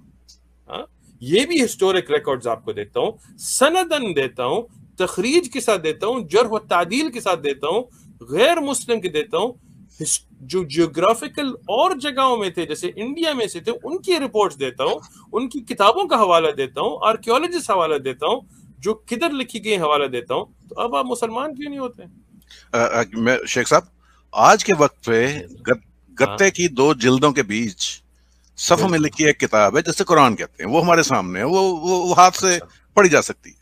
یہ بھی ہسٹورک ریکارڈز آپ کو دیتا ہوں، سندن دیتا ہوں، تخریج کے ساتھ دیتا ہوں، جرح و تعدیل کے ساتھ دیتا ہوں، غیر مسلم کے دیتا ہوں. جو جیوگرافیکل اور جگہوں میں تھے جیسے انڈیا میں سے تھے ان کی رپورٹس دیتا ہوں، ان کی کتابوں کا حوالہ دیتا ہوں، آرکیولوجسٹ حوالہ دیتا ہوں، جو کدھر لکھی گئی حوالہ دیتا ہوں. تو اب آپ مسلمان کیوں نہیں ہوتے؟ شیخ صاحب آج کے وقت پہ گتے کی 2 جلدوں کے بیچ صفحہ میں لکھی ایک کتاب ہے جسے قرآن کہتے ہیں، وہ ہمارے سامنے ہے، وہ ہاتھ سے پڑھی جا سکتی ہے.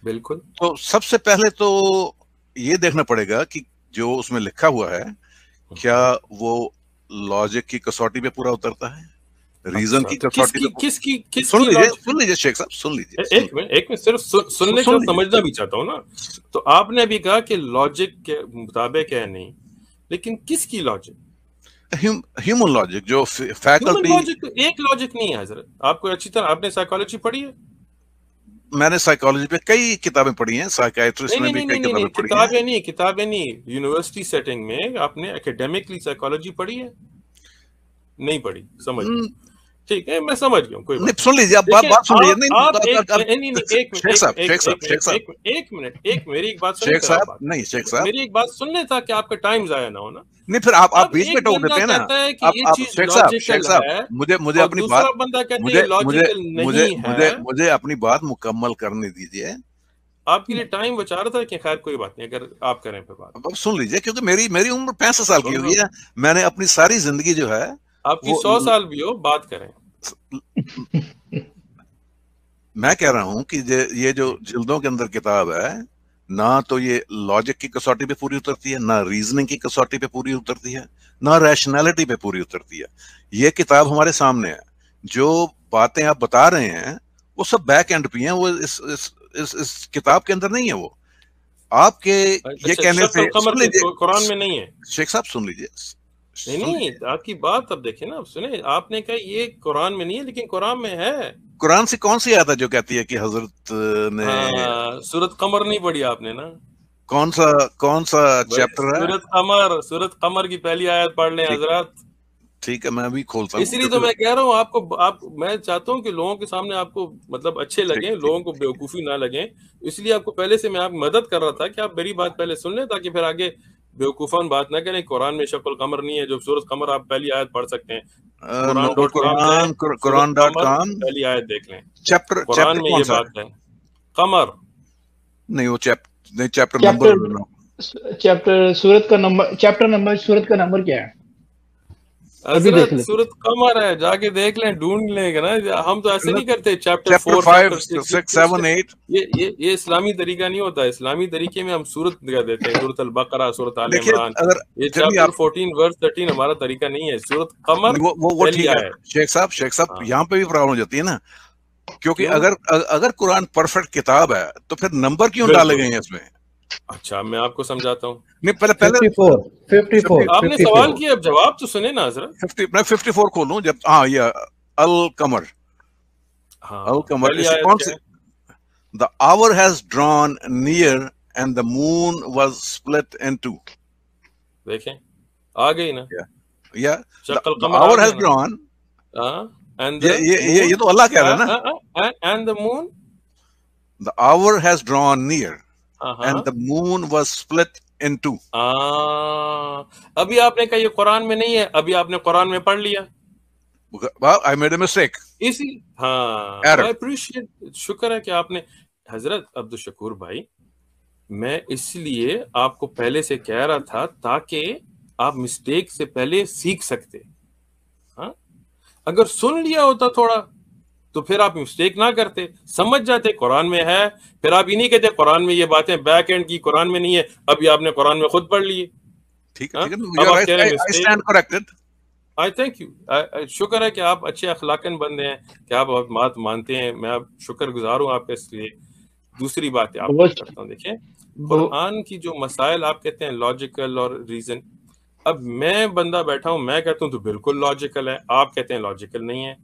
بالکل. تو سب سے پہلے تو یہ دیکھنا پڑے گا کہ جو اس میں لکھا ہوا ہے کیا وہ لاجک کی کسوٹی پہ پورا اترتا ہے، ریزن کی کسوٹی پہ. سن لیجیے شیخ صاحب، سن لیجیے. ایک منٹ صرف سننے کا سمجھنا بھی چاہتا ہوں نا. تو آپ نے ابھی کہا کہ لاجک کے مطابق ہے نہیں، لیکن کس کی لاجک؟ ہیومن لاجک، جو فیکلٹی. ایک لاجک نہیں ہے حضرت. آپ کو اچھی طرح آپ نے سائیکالوجی پڑھی ہے؟ میں نے سائیکالوجی پہ کئی کتابیں پڑھی ہیں، سائیکائٹرسٹ نے بھی کئی کتابیں پڑھی ہیں. کتابیں نہیں، یونیورسٹی سیٹنگ میں آپ نے اکیڈیمکلی سائیکالوجی پڑھی ہے؟ نہیں پڑھی، سمجھ ٹھیک ہے، میں سمجھ گیا ہوں. کوئی بات سن لیجیے، بات سن لیجیے. میری ایک بات شیخ صاحب نہیں، شیخ صاحب میری ایک بات سننے تھا کہ آپ کا ٹائم ضائع نہ ہونا. نہیں پھر آپ بیچ میں ٹوک دیتے ہیں نا. شیخ صاحب مجھے اپنی بات، مجھے اپنی بات مکمل کرنے دیجیے. آپ کے لیے ٹائم بچا رہا تھا کہ خیر کوئی بات نہیں، اگر آپ کریں پھر بات. اب سن لیجیے، کیونکہ میری عمر 65 سال کی ہوئی ہے. میں نے اپنی ساری زندگی جو ہے، آپ کی 100 سال بھی ہو، بات کریں. میں کہہ رہا ہوں کہ یہ جو جلدوں کے اندر کتاب ہے، نہ تو یہ لاجک کی کسوٹی پہ پوری اترتی ہے، نہ ریزننگ کی کسوٹی پہ پوری اترتی ہے، نہ ریشنلٹی پہ پوری اترتی ہے. یہ کتاب ہمارے سامنے ہے. جو باتیں آپ بتا رہے ہیں وہ سب بیک اینڈ پہ ہیں، وہ اس کتاب کے اندر نہیں ہے. وہ آپ کے یہ کہنے سے قرآن میں نہیں ہے. شیخ صاحب سن لیجیے. نہیں آپ کی بات اب دیکھیں نا، سنیں. آپ نے کہا یہ قرآن میں نہیں ہے، لیکن قرآن میں ہے. قرآن سے کون سی آیت ہے جو کہتی ہے کہ حضرت نے سورۃ قمر نہیں پڑھی آپ نے نا؟ کون سا چیپٹر ہے؟ سورۃ قمر کی پہلی آیت پڑھ لیں حضرات. ٹھیک ہے، میں ابھی کھولتا ہوں. اسی لیے تو میں کہہ رہا ہوں آپ میں چاہتا ہوں کہ لوگوں کے سامنے آپ کو مطلب اچھے لگیں، لوگوں کو بیوقوفی نہ لگیں. اس لیے آپ کو پہلے سے میں آپ مدد کر رہا تھا کہ آپ میری بات پہلے سن لیں، تاکہ پھر آگے بیوقوفان بات نہ کریں. قرآن میں شق القمر نہیں ہے، جو سورۃ قمر آپ پہلی آیت پڑھ سکتے ہیں. قرآن.com پہلی آیت دیکھ لیں. قرآن میں یہ بات ہے. قمر نہیں، وہ چیپٹر سورت کا نمبر کیا ہے؟ حضرت سورۃ قمر ہے، جا کے دیکھ لیں، ڈھونڈ لیں گے نا. ہم تو ایسے نہیں کرتے چیپٹر 4 5 6 7 8. یہ اسلامی طریقہ نہیں ہوتا. اسلامی طریقے میں ہم سورت دکھا دیتے ہیں، سورۃ البقرہ، سورۃ آل عمران. یہ چیپٹر 14 ورس 13 ہمارا طریقہ نہیں ہے. سورۃ قمر پہلی آیت. شیخ صاحب یہاں پہ بھی پرابلم ہو جاتی ہے نا، کیونکہ اگر قرآن پرفیکٹ کتاب ہے تو پھر نمبر کیوں ڈالے گئے ہیں اس میں؟ اچھا میں آپ کو سمجھاتا ہوں. نہیں پہلے 54 آپ نے سوال کیا، اب جواب تو سنیں نا حضرت. میں 54 کھولوں جب یہ القمر. The hour has drawn near and the moon was split in two. دیکھیں آ گئی نا. The hour has drawn. یہ تو اللہ کہہ رہا ہے نا. And the moon. The hour has drawn near. And the moon was split in two. ابھی آپ نے کہا یہ قرآن میں نہیں ہے، ابھی آپ نے قرآن میں پڑھ لیا. I made a mistake. I appreciate. شکر ہے کہ آپ نے. حضرت عبدالشکور بھائی، میں اس لیے آپ کو پہلے سے کہہ رہا تھا تاکہ آپ مسٹیک سے پہلے سیکھ سکتے. ہاں اگر سن لیا ہوتا تھوڑا تو پھر آپ مسٹیک نہ کرتے, سمجھ جاتے قرآن میں ہے, پھر آپ یہ نہیں کہتے قرآن میں یہ باتیں بیک اینڈ کی قرآن میں نہیں ہے, اب یہ آپ نے قرآن میں خود پڑھ لیے. ٹھیک ہے, اب آپ کہہ رہے ہیں مسٹیک. آئی تھینک یو, شکر ہے کہ آپ اچھے اخلاقاً بندے ہیں کہ آپ بات مانتے ہیں, میں آپ شکر گزار ہوں آپ کا اس لیے. دوسری بات آپ کو کرتا ہوں, دیکھیں قرآن کی جو مسائل آپ کہتے ہیں لاجیکل اور ریزن, اب میں بندہ بیٹھا ہوں میں کہتا ہوں تو بالکل لاجیکل ہے, آپ کہتے ہیں لاجیکل نہیں ہے,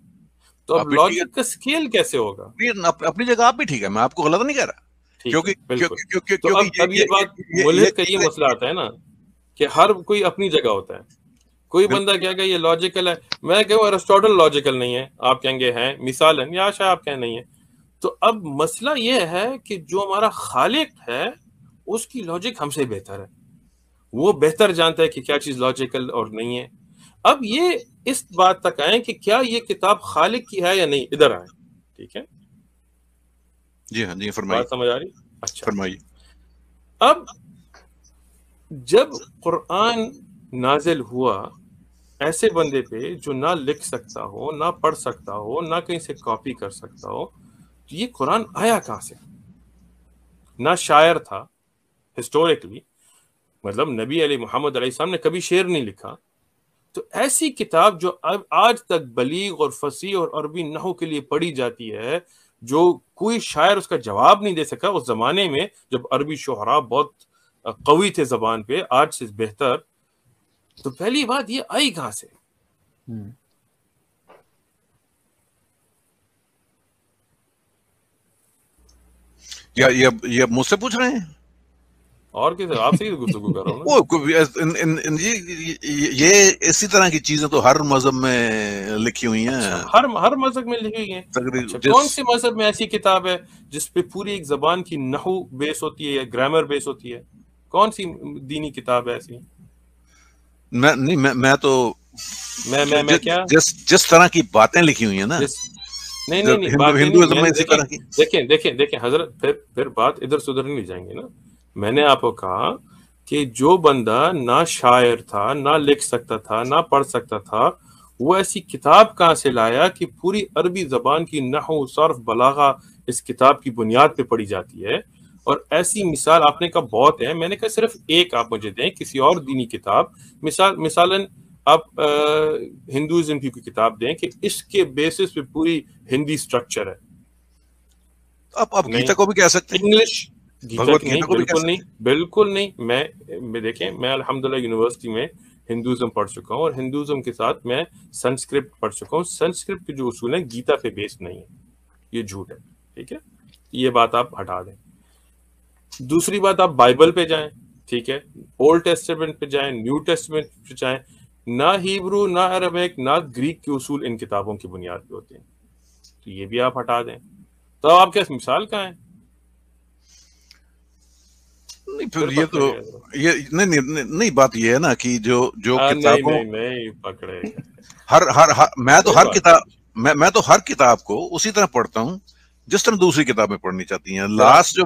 تو اب لاجک کا اسکیل کیسے ہوگا؟ اپنی جگہ آپ بھی ٹھیک ہے, میں آپ کو غلط نہیں کہہ رہا, اب یہ بات ملحد کا یہ مسئلہ آتا ہے نا کہ ہر کوئی اپنی جگہ ہوتا ہے. کوئی بندہ کہے گا یہ لاجیکل ہے, میں کہوں ارسطوٹل لاجیکل نہیں ہے, آپ کہیں گے ہیں مثالن, یا شاید آپ کہیں نہیں ہے. تو اب مسئلہ یہ ہے کہ جو ہمارا خالق ہے اس کی لاجک ہم سے بہتر ہے, وہ بہتر جانتا ہے کہ کیا چیز لاجیکل اور نہیں ہے. اب یہ اس بات تک آئیں کہ کیا یہ کتاب خالق کی ہے یا نہیں, ادھر آئیں. ٹھیک ہے, جی ہاں جی فرمائیے, بات سمجھ آ رہی؟ اچھا فرمائیے. اب جب قرآن نازل ہوا ایسے بندے پہ جو نہ لکھ سکتا ہو, نہ پڑھ سکتا ہو, نہ کہیں سے کاپی کر سکتا ہو, تو یہ قرآن آیا کہاں سے؟ نہ شاعر تھا ہسٹوریکلی, مطلب نبی علیہ محمد علیہ السلام نے کبھی شعر نہیں لکھا. تو ایسی کتاب جو اب آج تک بلیغ اور فصیح اور عربی نحو کے لیے پڑھی جاتی ہے, جو کوئی شاعر اس کا جواب نہیں دے سکا اس زمانے میں جب عربی شعراء بہت قوی تھے زبان پہ, آج سے بہتر, تو پہلی بات یہ آئی کہاں سے؟ یہ مجھ سے پوچھ رہے ہیں اور کیسے آپ سے ہی گفتگو کر رہا ہوں. یہ اسی طرح کی چیزیں تو ہر مذہب میں لکھی ہوئی ہیں. ہر مذہب میں لکھی ہوئی ہیں. کون سے مذہب میں ایسی کتاب ہے جس پہ پوری ایک زبان کی نحو بیس ہوتی ہے یا گرامر بیس ہوتی ہے؟ کون سی دینی کتاب ہے ایسی؟ میں تو میں کیا جس طرح کی باتیں لکھی ہوئی ہیں نا, دیکھیں حضرت, پھر بات ادھر سے ادھر نہیں جائیں گے نا. میں نے آپ کو کہا کہ جو بندہ نہ شاعر تھا, نہ لکھ سکتا تھا, نہ پڑھ سکتا تھا, وہ ایسی کتاب کہاں سے لایا کہ پوری عربی زبان کی نحو, صرف, بلاغہ اس کتاب کی بنیاد پہ پڑھی جاتی ہے. اور ایسی مثال آپ نے کہا بہت ہے, میں نے کہا صرف ایک آپ مجھے دیں کسی اور دینی کتاب, مثالاً آپ ہندوازم کی کوئی کتاب دیں کہ اس کے بیسس پہ پوری ہندی سٹرکچر ہے. آپ گیتا کو بھی کہہ سکتے ہیں, انگلش گیتا کی نہیں, بالکل نہیں. میں دیکھیں, میں الحمدللہ یونیورسٹی میں ہندوازم پڑھ چکا ہوں, اور ہندوازم کے ساتھ میں سنسکرپٹ پڑھ چکا ہوں. سنسکرپٹ کے جو اصول ہیں گیتا پہ بیس نہیں ہے, یہ جھوٹ ہے. ٹھیک ہے, یہ بات آپ ہٹا دیں. دوسری بات, آپ بائبل پہ جائیں, ٹھیک ہے, اولڈ ٹیسٹمنٹ پہ جائیں, نیو ٹیسٹمنٹ پہ جائیں, نہ ہیبرو, نہ عربک, نہ گریک کے اصول ان کتابوں کی بنیاد پہ ہوتے ہیں. تو یہ بھی آپ ہٹا دیں. تو آپ کیا مثال کہاں ہیں؟ یہ تو نہیں, بات یہ ہے نا کہ جو کتابوں نہیں پکڑے, میں تو ہر کتاب کو اسی طرح پڑھتا ہوں جس طرح دوسری کتابیں پڑھنی چاہتی ہیں. لاسٹ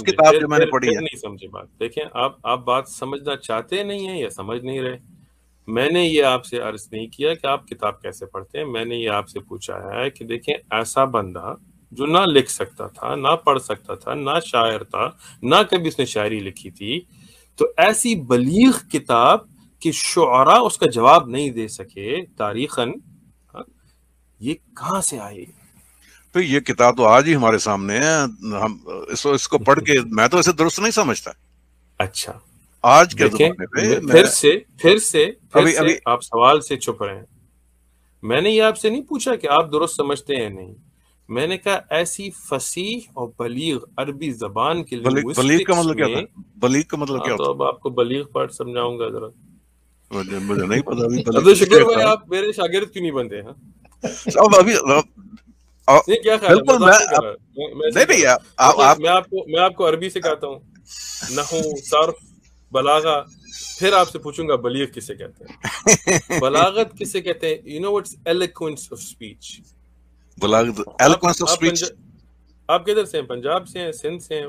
کتاب جو میں نے پڑھی ہے, نہیں سمجھے بات. دیکھیں آپ بات سمجھنا چاہتے نہیں ہیں یا سمجھ نہیں رہے. میں نے یہ آپ سے عرض نہیں کیا کہ آپ کتاب کیسے پڑھتے ہیں, میں نے یہ آپ سے پوچھا ہے کہ دیکھیں ایسا بندہ جو نہ لکھ سکتا تھا, نہ پڑھ سکتا تھا, نہ شاعر تھا, نہ کبھی اس نے شاعری لکھی تھی, تو ایسی بلیغ کتاب کہ شعراء اس کا جواب نہیں دے سکے تاریخاً, یہ کہاں سے آئی؟ تو یہ کتاب تو آج ہی ہمارے سامنے ہے, ہم اس کو پڑھ کے میں تو اسے درست نہیں سمجھتا. اچھا, آج کے زمانے پہ پھر سے آپ سوال سے چھپ رہے ہیں. میں نے یہ آپ سے نہیں پوچھا کہ آپ درست سمجھتے ہیں نہیں, میں نے کہا ایسی فصیح اور بلیغ عربی زبان کے بلیغ کا مطلب کیا تھا؟ بلیغ کا مطلب کیا ہوتا ہے؟ تو اب آپ کو بلیغ پارٹ سمجھاؤں گا ذرا. مجھے نہیں پتا. ابھی شکر بھائی آپ میرے شاگرد کیوں نہیں بنتے ہیں؟ کیا خیال ہے, میں آپ کو عربی سکھاتا ہوں, نحو, صرف, بلاغہ, پھر آپ سے پوچھوں گا بلیغ کسے کہتے ہیں, بلاغت کسے کہتے ہیں. You know what's eloquence of speech. آپ کدھر سے ہیں؟ پنجاب سے ہیں, سندھ سے ہیں,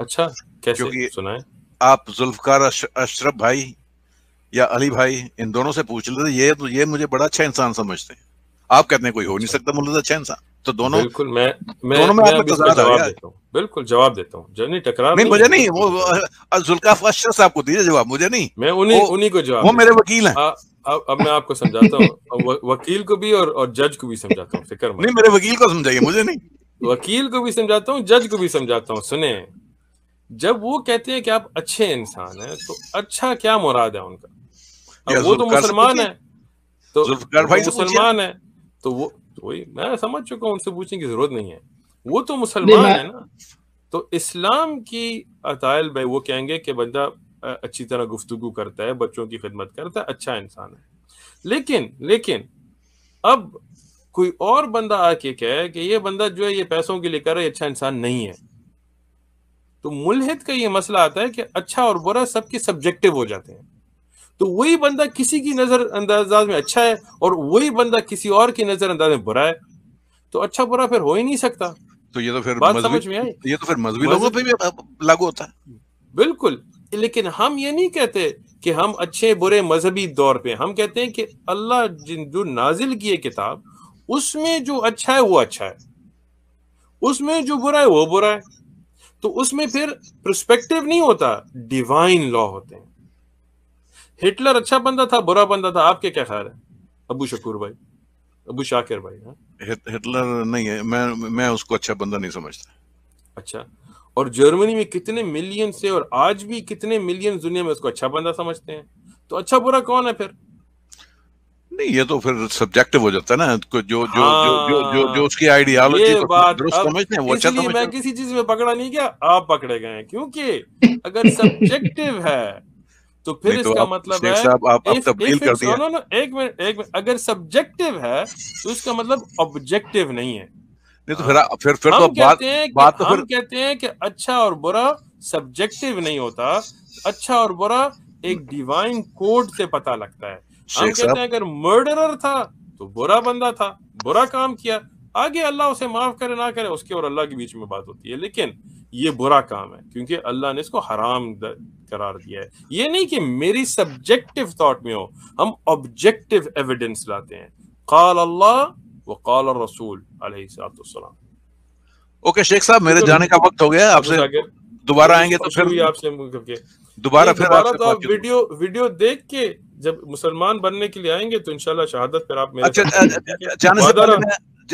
اچھا کیسے سنائیں؟ آپ ذوالفقار اشرف بھائی یا علی بھائی ان دونوں سے پوچھ لیتے، یہ مجھے بڑا اچھا انسان سمجھتے ہیں. آپ کہتے ہیں کوئی ہو نہیں سکتا مولوی اچھا انسان. تو دونوں بالکل میں آپ کو جواب دیتا ہوں، بالکل جواب دیتا ہوں. نہیں ٹکرار نہیں مجھے نہیں، وہ ذوالفقار اشرف صاحب کو دیجیے جواب، مجھے نہیں. میں انہی کو جواب، وہ میرے وکیل ہیں. اب میں آپ کو سمجھاتا ہوں، وکیل کو بھی اور جج کو بھی سمجھاتا ہوں، فکر مت. نہیں میرے وکیل کو سمجھائیے، مجھے نہیں. وکیل کو بھی سمجھاتا ہوں، جج کو بھی سمجھاتا ہوں. سنیں، جب وہ کہتے ہیں کہ آپ اچھے انسان ہیں تو اچھا کیا مراد ہے ان کا؟ اب وہ تو مسلمان ہے، تو مسلمان ہے، تو وہ وہی میں سمجھ چکا ہوں، ان سے پوچھنے کی ضرورت نہیں ہے. وہ تو مسلمان ہے نا. تو اسلام کی عطائل بھائی وہ کہیں گے کہ بندہ اچھی طرح گفتگو کرتا ہے، بچوں کی خدمت کرتا ہے، اچھا انسان ہے. لیکن اب کوئی اور بندہ آ کے کہے کہ یہ بندہ جو ہے یہ پیسوں کے لیے کر رہا ہے، اچھا انسان نہیں ہے. تو ملحد کا یہ مسئلہ آتا ہے کہ اچھا اور برا سب کے سبجیکٹو ہو جاتے ہیں. تو وہی بندہ کسی کی نظر انداز میں اچھا ہے اور وہی بندہ کسی اور کی نظر انداز میں برا ہے، تو اچھا برا پھر ہو ہی نہیں سکتا. تو یہ تو پھر بات سمجھ میں آئی؟ یہ تو پھر مذہبی لوگوں پہ بھی لاگو ہوتا ہے. بالکل. لیکن ہم یہ نہیں کہتے کہ ہم اچھے برے مذہبی دور پہ، ہم کہتے ہیں کہ اللہ جو نازل کیے کتاب، اس میں جو اچھا ہے وہ اچھا ہے، اس میں جو برا ہے وہ برا ہے. تو اس میں پھر پرسپیکٹو نہیں ہوتا، ڈیوائن لا ہوتے ہیں. ہٹلر اچھا بندہ تھا برا بندہ تھا، آپ کے کیا خیال ہے ابو شکور بھائی، ابو شاکر بھائی؟ ہٹلر نہیں ہے، میں اس کو اچھا بندہ نہیں سمجھتا. اچھا. اور جرمنی میں کتنے ملین سے، اور آج بھی کتنے ملین دنیا میں اس کو اچھا بندہ سمجھتے ہیں. تو اچھا برا کون ہے پھر؟ نہیں یہ تو پھر سبجیکٹو ہو جاتا ہے نا. جو اس کی آئیڈیالوجی کو درست سمجھتے ہیں وہ اچھا سمجھتے ہیں. میں کسی چیز میں پکڑا نہیں گیا، آپ پکڑے گئے ہیں. کیونکہ اگر سبجیکٹو ہے تو پھر اس کا مطلب ہے ایک منٹ اگر سبجیکٹو ہے تو اس کا مطلب آبجیکٹو نہیں ہے. ہم کہتے ہیں کہ اچھا اور برا سبجیکٹو نہیں ہوتا، اچھا اور برا ایک ڈیوائن کوڈ سے پتہ لگتا ہے. ہم کہتے ہیں اگر مرڈرر تھا تو برا بندہ تھا، برا کام کیا، آگے اللہ اسے معاف کرے نہ کرے اس کے اور اللہ کے بیچ میں بات ہوتی ہے. لیکن یہ برا کام ہے کیونکہ اللہ نے اس کو حرام قرار دیا ہے. یہ نہیں کہ میری سبجیکٹو تھاٹ میں ہو، ہم آبجیکٹو ایویڈنس لاتے ہیں. قال اللہ وقال الرسول علیہ الصلوۃ والسلام. اوکے شیخ صاحب میرے جانے کا وقت ہو گیا. آپ سے دوبارہ آئیں گے تو پھر آپ سے دوبارہ تو ویڈیو دیکھ کے جب مسلمان بننے کے لیے آئیں گے تو انشاءاللہ شہادت پر آپ میرے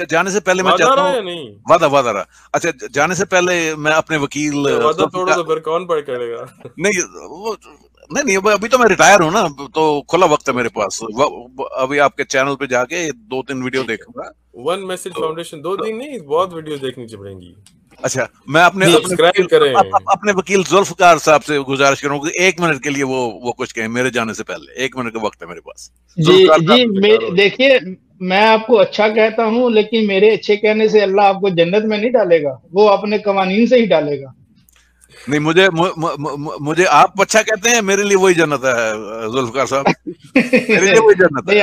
جانے سے پہلے میں چاہتا ہوں وعدہ رہا. اچھا جانے سے پہلے میں اپنے وکیل وعدہ توڑو تو پھر کون پڑھ کرے گا؟ نہیں ابھی تو میں ریٹائر ہوں نا، تو کھلا وقت ہے میرے پاس. ابھی آپ کے چینل پہ جا کے 2-3 ویڈیو دیکھوں گا. ون میسج فاؤنڈیشن 2 دن نہیں، بہت ویڈیو دیکھنی پڑیں گی. اچھا میں اپنے وکیل ذوالفقار صاحب سے گزارش کروں کہ 1 منٹ کے لیے وہ کچھ کہیں میرے جانے سے پہلے. 1 منٹ کا وقت ہے میرے پاس. جی دیکھیے میں آپ کو اچھا کہتا ہوں، لیکن میرے اچھے کہنے سے اللہ آپ کو جنت میں نہیں ڈالے گا، وہ اپنے قوانین سے ہی ڈالے گا. نہیں مجھے آپ اچھا کہتے ہیں، میرے لیے وہی جنت ہے ذوالفقار صاحب، میرے لیے وہی جنت ہے.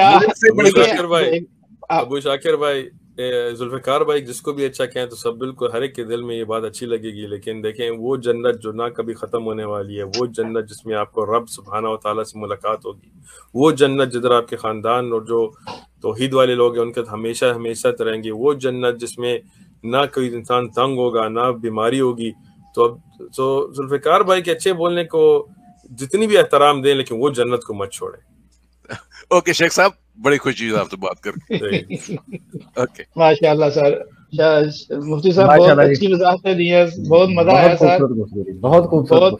ابو شاکر بھائی، ذوالفقار بھائی جس کو بھی اچھا کہیں تو سب بالکل ہر ایک کے دل میں یہ بات اچھی لگے گی. لیکن دیکھیں وہ جنت جو نہ کبھی ختم ہونے والی ہے، وہ جنت جس میں آپ کو رب سبحانہ و تعالیٰ سے ملاقات ہوگی، وہ جنت جدھر آپ کے خاندان اور جو توحید والے لوگ ہیں ان کے ہمیشہ ہمیشہ رہیں گے، وہ جنت جس میں نہ کوئی انسان تنگ ہوگا نہ بیماری ہوگی. تو ذوالفقار بھائی کے اچھے بولنے کو جتنی بھی احترام دیں لیکن وہ جنت کو مت چھوڑیں. اوکے شیخ صاحب بڑی خوشی ہوئی آپ سے بات کر کے. اوکے ماشاء اللہ سر، مفتی صاحب بہت اچھی وضاحتیں دی ہیں، بہت مزہ آیا سر، بہت خوبصورت.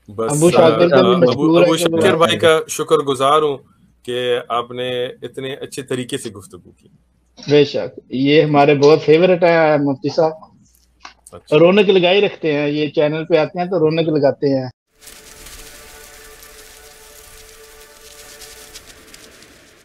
ابو شاکر بھائی کا شکر گزار ہوں کہ آپ نے اتنے اچھے طریقے سے گفتگو کی. بے شک یہ ہمارے بہت فیورٹ ہیں مفتی صاحب، رونق لگائی رکھتے ہیں، یہ چینل پہ آتے ہیں تو رونق لگاتے ہیں.